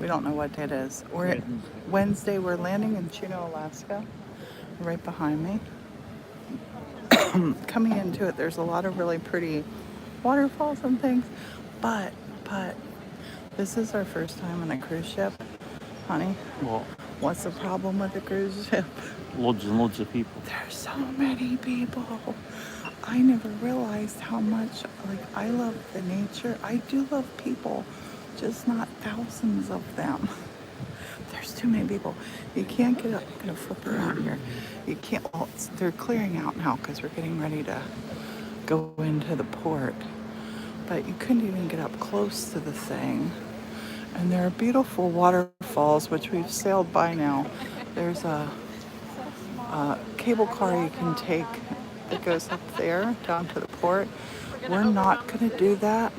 We don't know what day it is. We're Wednesday. We're landing in Juneau, Alaska, right behind me. Coming into it, there's a lot of really pretty waterfalls and things, but this is our first time on a cruise ship, honey. Well, What's the problem with the cruise ship? loads and loads of people. There's so many people. I never realized how much, like, I love the nature. I do love people, just not thousands of them. There's too many people. You can't get up. I'm gonna flip around here. You can't. Well, they're clearing out now because we're getting ready to go into the port. But you couldn't even get up close to the thing. And there are beautiful waterfalls, which we've sailed by now. There's a cable car you can take that goes up there down to the port. We're not going to do that.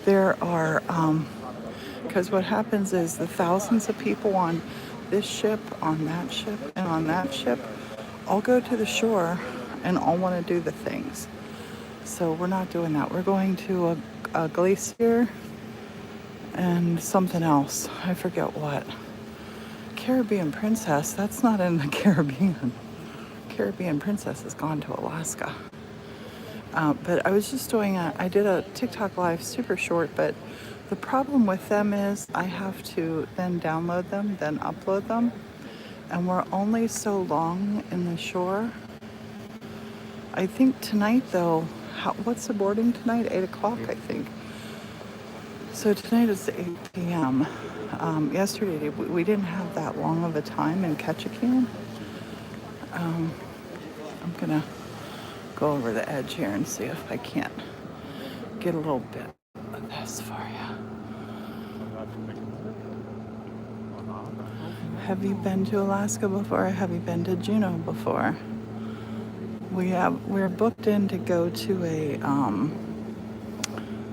There are, because what happens is the thousands of people on this ship, on that ship, and on that ship all go to the shore and all want to do the things. So we're not doing that. We're going to a glacier and something else. I forget what. Caribbean Princess, that's not in the Caribbean. Caribbean Princess has gone to Alaska. But I was just doing I did a TikTok live, super short, but the problem with them is I have to then download them, then upload them. And we're only so long in the shore. I think tonight though, what's the boarding tonight? 8 o'clock, I think. So tonight is 8 p.m. Yesterday we didn't have that long of a time in Ketchikan. I'm gonna go over the edge here and see if I can't get a little bit of this for you. Have you been to Alaska before? Have you been to Juneau before? We're booked in to go to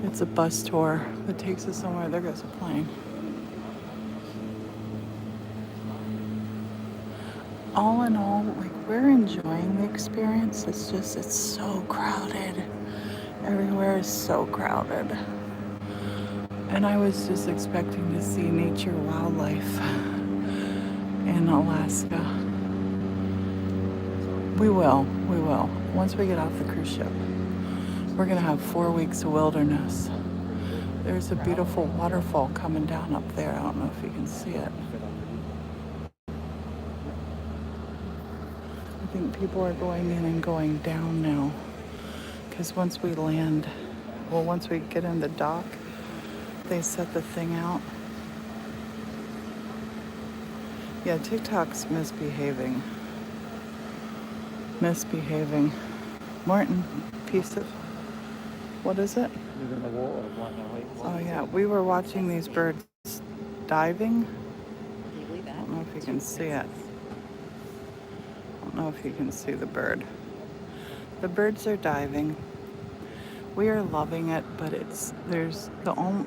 it's a bus tour that takes us somewhere. There goes a plane. All in all, like, we're enjoying the experience. It's so crowded. Everywhere is so crowded. And I was just expecting to see nature, wildlife in Alaska. We will. Once we get off the cruise ship. We're gonna have 4 weeks of wilderness. There's a beautiful waterfall coming down up there. I don't know if you can see it. I think people are going in and going down now. Because once we land, once we get in the dock, they set the thing out. Yeah, TikTok's misbehaving. Morton, piece of, what is it? Oh yeah, we were watching these birds diving. I don't know if you can see it. I don't know if you can see the bird. The birds are diving. We are loving it, but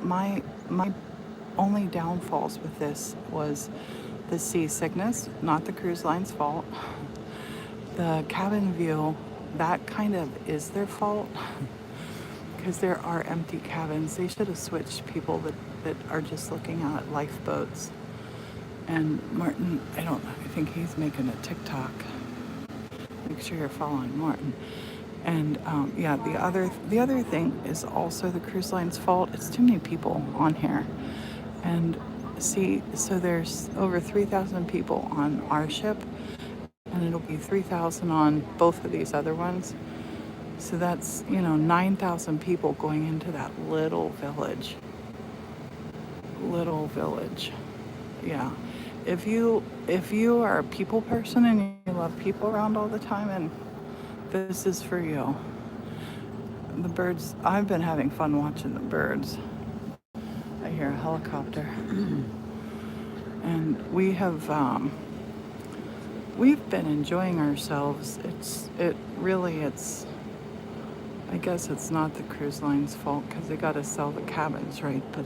my only downfalls with this was the seasickness, not the cruise line's fault. The cabin view, that kind of is their fault because there are empty cabins. They should have switched people that are just looking out at lifeboats. And Morton, I think he's making a TikTok. Make sure you're following Morton. And yeah, the other thing is also the cruise line's fault. It's too many people on here. And see, so there's over 3,000 people on our ship, and it'll be 3,000 on both of these other ones. So that's, 9,000 people going into that little village. Yeah. If you are a people person and you love people around all the time, and this is for you. The birds, I've been having fun watching the birds. I hear a helicopter. And we've been enjoying ourselves. I guess it's not the cruise line's fault because they got to sell the cabins, right? But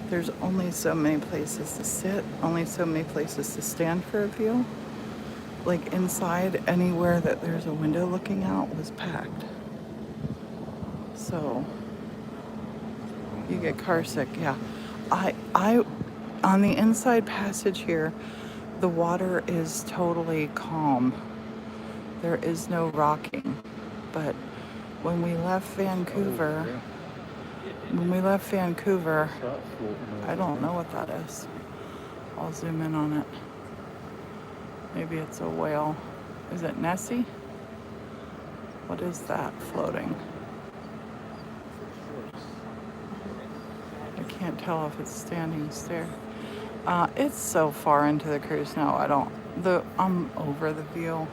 there's only so many places to sit, only so many places to stand for a view. Like inside, anywhere that there's a window looking out was packed. So you get car sick, yeah. I, on the inside passage here, the water is totally calm. There is no rocking. But when we left Vancouver, I don't know what that is. I'll zoom in on it. Maybe it's a whale. Is it Nessie? What is that floating? I can't tell if it's standing still. It's so far into the cruise now. I'm over the view.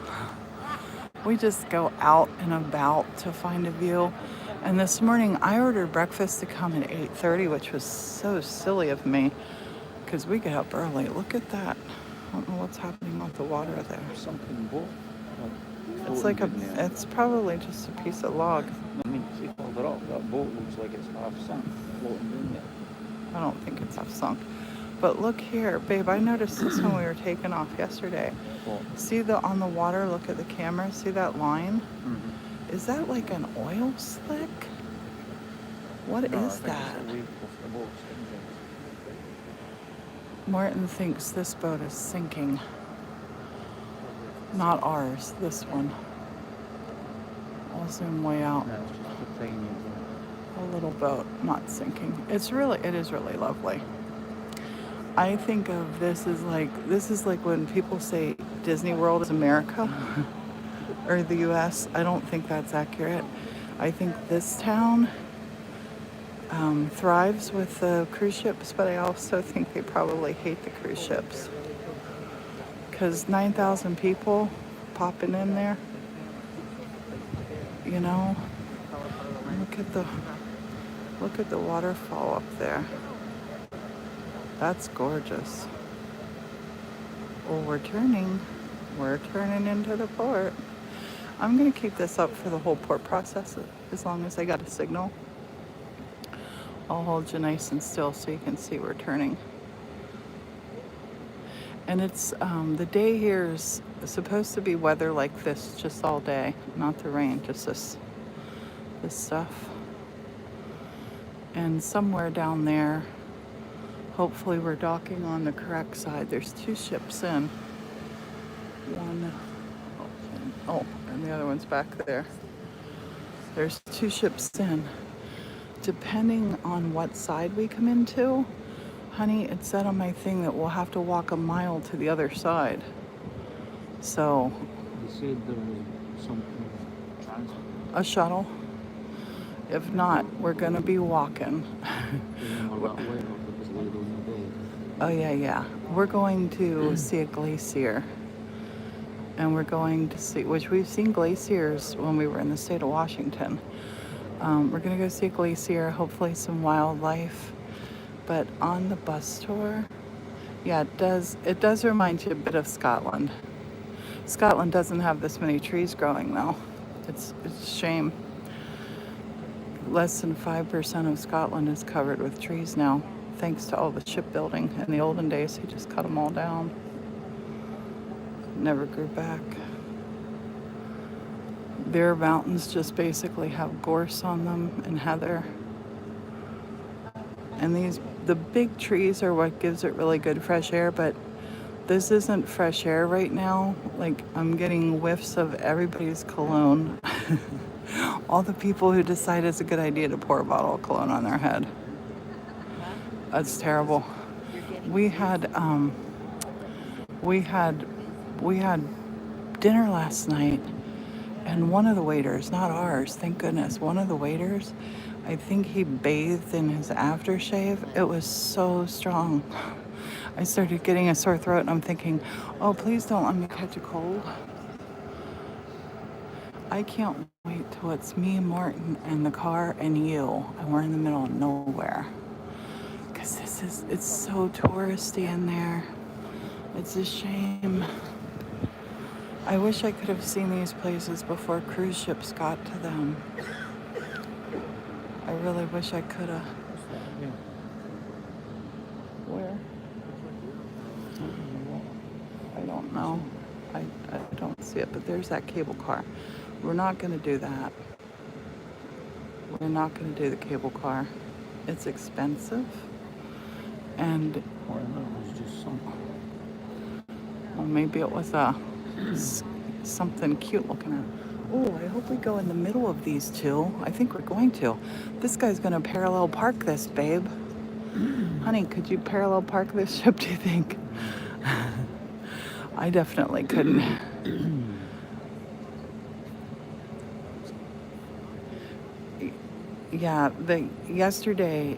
We just go out and about to find a view. And this morning I ordered breakfast to come at 8:30, which was so silly of me because we get up early. Look at that. I don't know what's happening with the water there. Something boat. It's probably just a piece of log. I mean, see, hold it up. That boat looks like it's half sunk, floating in there. I don't think it's half sunk. But look here, babe, I noticed this when we were taking off yesterday. What? See on the water, look at the camera, see that line? Mm-hmm. Is that like an oil slick? What is that? It's a wave off the boat. Morton thinks this boat is sinking. Not ours, this one. I'll zoom way out. No, it's just a tiny boat. A little boat, not sinking. It is really lovely. I think of this is like when people say Disney World is America or the US. I don't think that's accurate. I think this town thrives with the cruise ships, but I also think they probably hate the cruise ships. Because 9,000 people popping in there, you know. Look at the waterfall up there. That's gorgeous. Well, we're turning into the port. I'm gonna keep this up for the whole port process as long as I got a signal. I'll hold you nice and still so you can see we're turning. And it's the day here is supposed to be weather like this just all day, not the rain, just this stuff. And somewhere down there, hopefully we're docking on the correct side. There's 2 ships in. One, and the other one's back there. There's 2 ships in. Depending on what side we come into, honey, it said on my thing that we'll have to walk a mile to the other side. So. They said there was something transport. A shuttle. If not, we're gonna be walking. Oh yeah. We're going to see a glacier. And we're going to see, which we've seen glaciers when we were in the state of Washington. We're gonna go see a glacier, hopefully some wildlife. But on the bus tour, yeah, it does remind you a bit of Scotland. Scotland doesn't have this many trees growing though. It's a shame. Less than 5% of Scotland is covered with trees now, thanks to all the shipbuilding. In the olden days, he just cut them all down. Never grew back. Their mountains just basically have gorse on them and heather. And the big trees are what gives it really good fresh air, but this isn't fresh air right now. Like, I'm getting whiffs of everybody's cologne. All the people who decide it's a good idea to pour a bottle of cologne on their head. That's terrible. We had dinner last night, and one of the waiters, not ours, thank goodness, one of the waiters, I think he bathed in his aftershave. It was so strong. I started getting a sore throat, and I'm thinking, oh, please don't let me catch a cold. I can't wait till it's me, Morton, and the car, and you, and we're in the middle of nowhere. Because it's so touristy in there. It's a shame. I wish I could have seen these places before cruise ships got to them. I really wish I could have. Where? I don't know. I don't see it, but there's that cable car. We're not going to do that. We're not going to do the cable car. It's expensive, And Or that was just sunk. well, maybe it was something cute looking at. Oh, I hope we go in the middle of these two. I think we're going to. This guy's going to parallel park this, babe. Honey, could you parallel park this ship, do you think? I definitely couldn't. Yeah, yesterday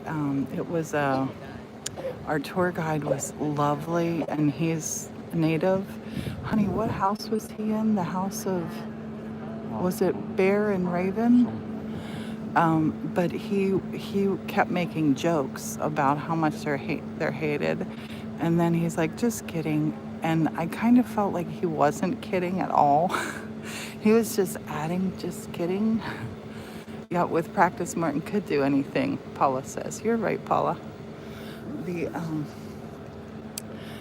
it was our tour guide was lovely, and he's native. Honey, what house was he in? The house of, was it Bear and Raven? But he kept making jokes about how much they're hated, and then he's like, just kidding. And I kind of felt like he wasn't kidding at all. He was just adding, just kidding. Yeah, with practice, Morton could do anything, Paula says. You're right, Paula.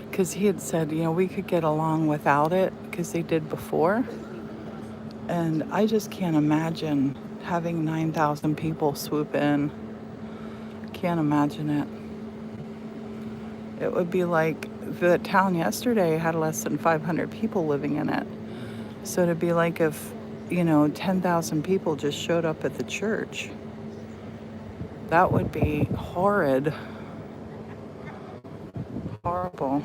Because he had said, we could get along without it, because they did before. And I just can't imagine having 9,000 people swoop in. Can't imagine it. It would be like the town yesterday had less than 500 people living in it. So it'd be like if, 10,000 people just showed up at the church. That would be horrid. Horrible.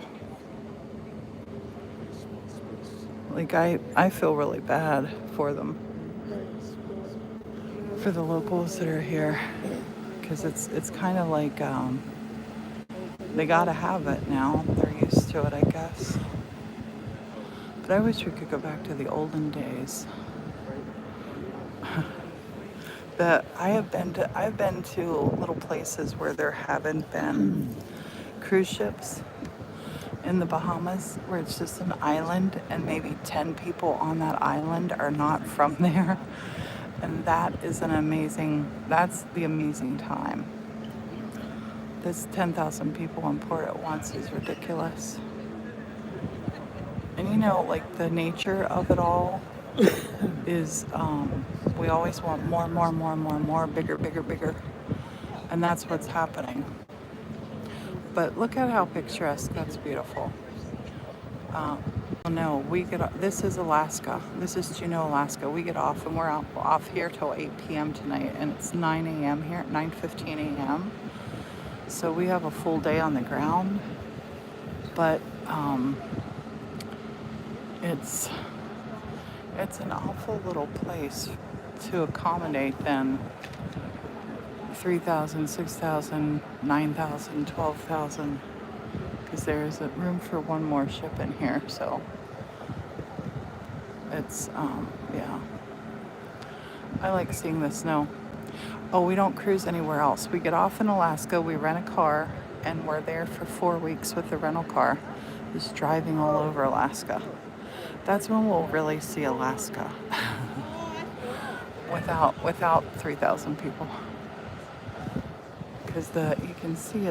Like, I feel really bad for them. For the locals that are here. Because it's kind of like, they gotta have it now. They're used to it, I guess. But I wish we could go back to the olden days. I've been to little places where there haven't been cruise ships in the Bahamas, where it's just an island and maybe 10 people on that island are not from there. And that's the amazing time. This 10,000 people on port at once is ridiculous. And like the nature of it all is we always want more, bigger, bigger, bigger. And that's what's happening. But look at how picturesque, that's beautiful. No, this is Alaska. This is Juneau, Alaska. We get off and we're off here till 8 p.m. tonight, and it's 9 a.m. here, 9:15 a.m. So we have a full day on the ground, but it's an awful little place to accommodate then 3,000, 6,000, 9,000, 12,000, because there's a room for one more ship in here. So it's yeah, I like seeing the snow. Oh, we don't cruise anywhere else. We get off in Alaska, we rent a car, and we're there for 4 weeks with the rental car, just driving all over Alaska. That's when we'll really see Alaska without 3,000 people. Because you can see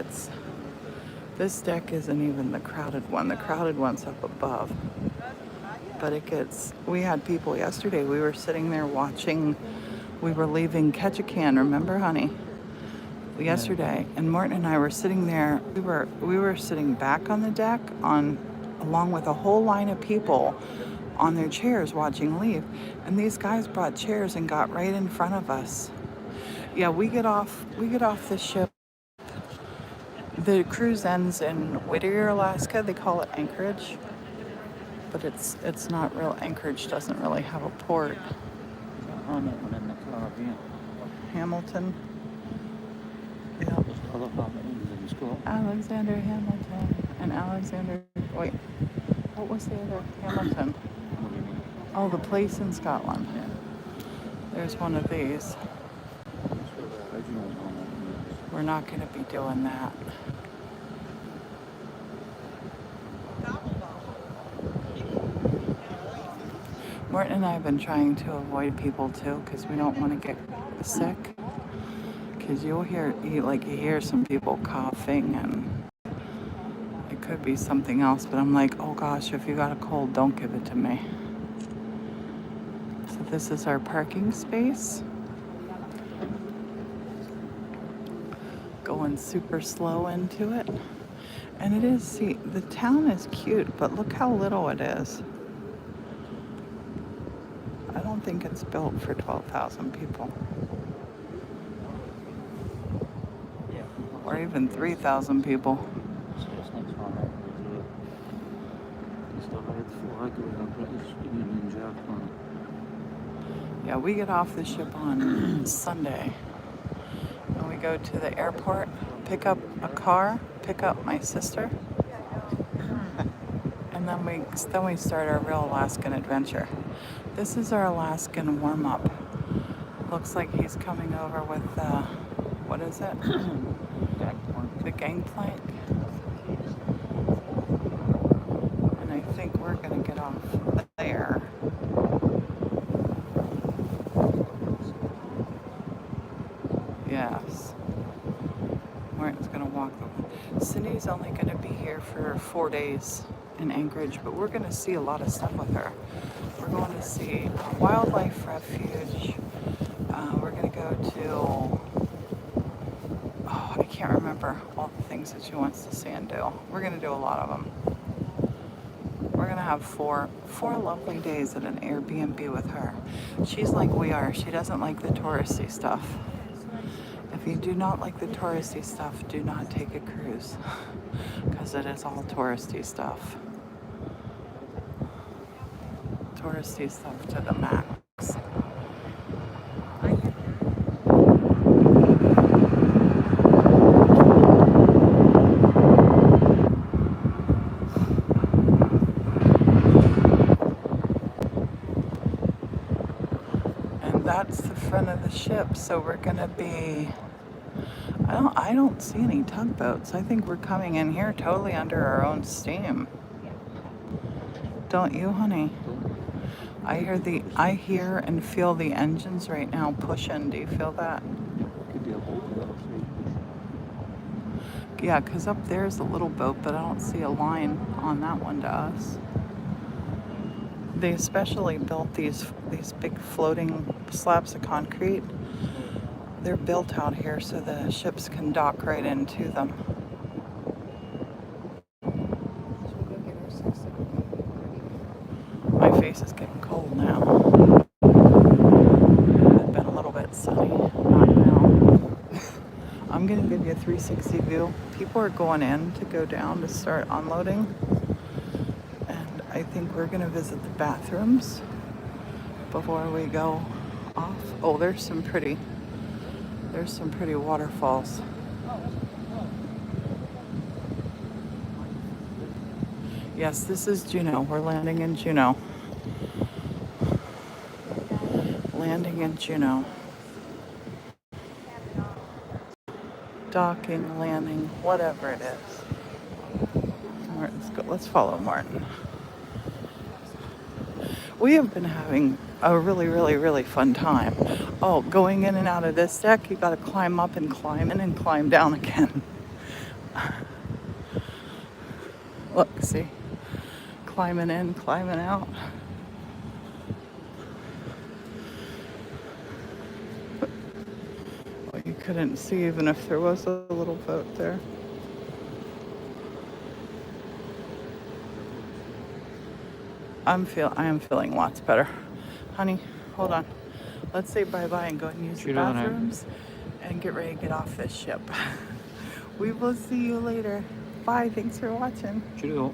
this deck isn't even the crowded one. The crowded one's up above. But we had people yesterday. We were sitting there watching, we were leaving Ketchikan, remember, honey? Yesterday. And Morton and I were sitting there. We were sitting back on the deck along with a whole line of people on their chairs watching leave. And these guys brought chairs and got right in front of us. Yeah, we get off the ship. The cruise ends in Whittier, Alaska. They call it Anchorage, but it's not real. Anchorage doesn't really have a port. On that one in the Caribbean. Hamilton. Yeah. Those other Hamiltons in school. Alexander Hamilton and Alexander. Wait, what was the other Hamilton? What do you mean? Oh, the place in Scotland. Yeah. There's one of these. Original Hamilton. We're not going to be doing that. Morton and I have been trying to avoid people too, because we don't want to get sick. Because you hear some people coughing, and it could be something else. But I'm like, oh gosh, if you got a cold, don't give it to me. So this is our parking space. Going super slow into it. And it is, see, the town is cute, but look how little it is. I don't think it's built for 12,000 people. Yeah. Or even 3,000 people. So this next one up is the red flag with a British Union Jack on it. Yeah, we get off the ship on Sunday. And we go to the airport, pick up a car, pick up my sister. And then we start our real Alaskan adventure. This is our Alaskan warm-up. Looks like he's coming over with, what is it? The gangplank. And I think we're gonna get off there. Yes. Morton's gonna walk the. Cindy's only gonna be here for 4 days in Anchorage, but we're gonna see a lot of stuff with her. We're going to see a wildlife refuge. We're gonna go to. Oh, I can't remember all the things that she wants to see and do. We're gonna do a lot of them. We're gonna have four lovely days at an Airbnb with her. She's like we are. She doesn't like the touristy stuff. If you do not like the touristy stuff, do not take a cruise, because it is all touristy stuff. Touristy stuff to the max. And that's the front of the ship, so we're gonna be. I don't see any tugboats. I think we're coming in here totally under our own steam. Don't you, honey? I hear and feel the engines right now pushing. Do you feel that? Could be a boat there, so. Yeah, because up there's a little boat, but I don't see a line on that one to us. They especially built these big floating slabs of concrete. They're built out here so the ships can dock right into them. My face is getting cold now. It's been a little bit sunny. Not now. I'm going to give you a 360 view. People are going in to go down to start unloading. And I think we're going to visit the bathrooms before we go off. Oh, there's some pretty waterfalls. Yes, this is Juneau. We're landing in Juneau. Landing in Juneau. Docking, landing, whatever it is. All right, let's go. Let's follow Morton. We have been having a really, really, really fun time. Oh, going in and out of this deck, you got to climb up and climb in and climb down again. Look, see? Climbing in, climbing out. Well, you couldn't see even if there was a little boat there. I am feeling lots better. Honey, hold on. Let's say bye-bye and go and use the bathrooms and get ready to get off this ship. We will see you later. Bye. Thanks for watching. Juneau.